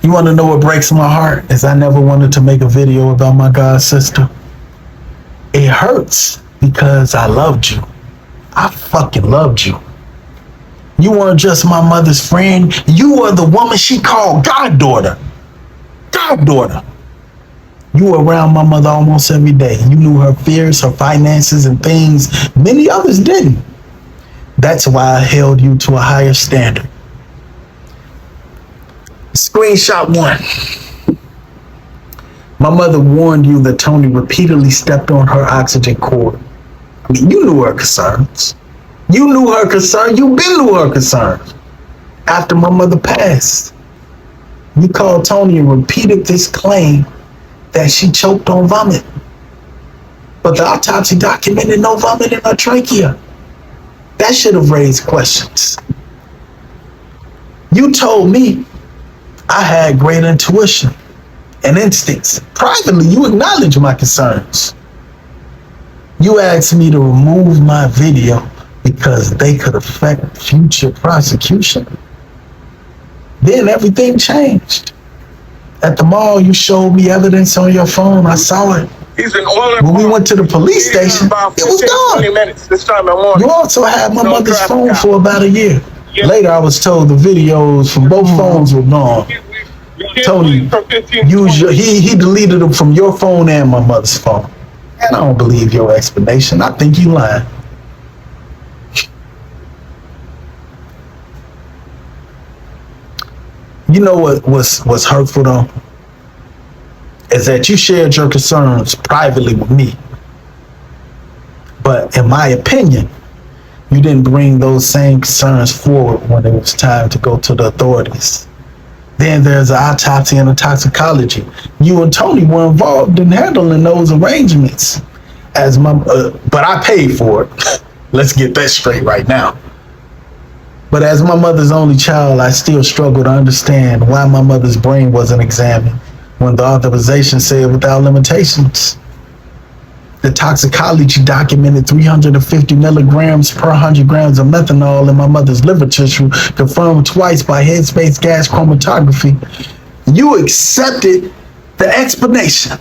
You want to know what breaks my heart? Is I never wanted to make a video about my god sister. It hurts because I loved you. I fucking loved you. You weren't just my mother's friend. You were the woman she called goddaughter. Goddaughter. You were around my mother almost every day. You knew her fears, her finances, and things many others didn't. That's why I held you to a higher standard. Screenshot 1. My mother warned you that Tony repeatedly stepped on her oxygen cord. I mean, you knew her concerns. You knew her concern. You been knew her concerns. After my mother passed, you called Tony and repeated this claim that she choked on vomit. But the autopsy documented no vomit in her trachea. That should have raised questions. You told me I had great intuition and instincts. Privately, you acknowledged my concerns. You asked me to remove my video because they could affect future prosecution. Then everything changed. At the mall, you showed me evidence on your phone. I saw it. When we went to the police station, it was gone. You also had my mother's phone for about a year. Later, I was told the videos from both phones were gone. Tony, he deleted them from your phone and my mother's phone. And I don't believe your explanation. I think you lying. You know what's hurtful though? Is that you shared your concerns privately with me. But in my opinion, you didn't bring those same concerns forward when it was time to go to the authorities. Then there's an autopsy and a toxicology. You and Tony were involved in handling those arrangements. But I paid for it. Let's get that straight right now. But as my mother's only child, I still struggle to understand why my mother's brain wasn't examined when the authorization said without limitations. The toxicology documented 350 milligrams per 100 grams of methanol in my mother's liver tissue, confirmed twice by headspace gas chromatography. You accepted the explanation.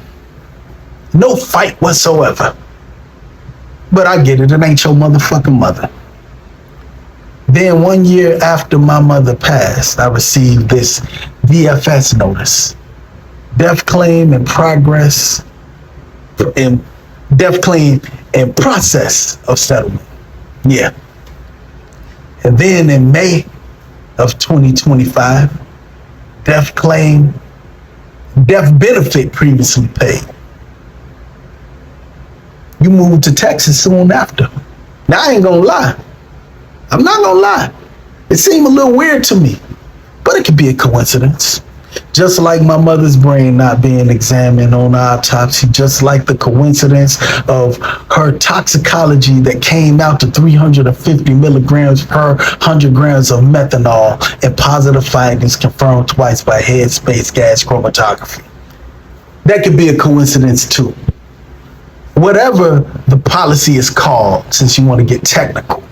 No fight whatsoever. But I get it, it ain't your motherfucking mother. Then 1 year after my mother passed, I received this DFS notice. Death claim in progress, death claim and process of settlement. Yeah. And then in May of 2025, death claim, death benefit previously paid. You moved to Texas soon after. Now I ain't gonna lie. I'm not gonna lie. It seemed a little weird to me, but it could be a coincidence. Just like my mother's brain not being examined on autopsy, just like the coincidence of her toxicology that came out to 350 milligrams per 100 grams of methanol and positive findings confirmed twice by headspace gas chromatography. That could be a coincidence too. Whatever the policy is called, since you want to get technical,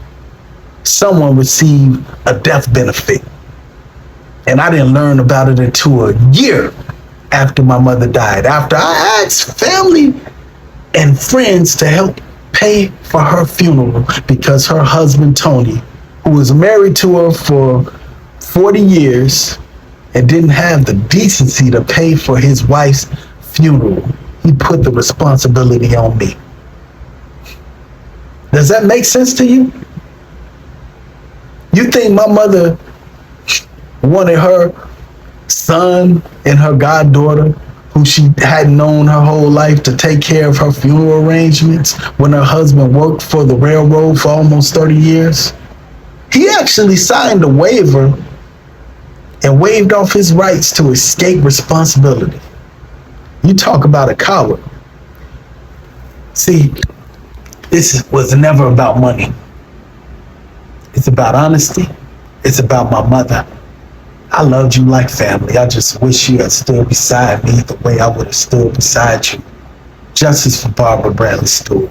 someone received a death benefit. And I didn't learn about it until a year after my mother died, after I asked family and friends to help pay for her funeral because her husband, Tony, who was married to her for 40 years and didn't have the decency to pay for his wife's funeral, he put the responsibility on me. Does that make sense to you? You think my mother wanted her son and her goddaughter, who she hadn't known her whole life, to take care of her funeral arrangements when her husband worked for the railroad for almost 30 years? He actually signed a waiver and waived off his rights to escape responsibility. You talk about a coward. See, this was never about money. It's about honesty. It's about my mother. I loved you like family. I just wish you had stood beside me the way I would have stood beside you. Justice for Barbara Brantley Stewart.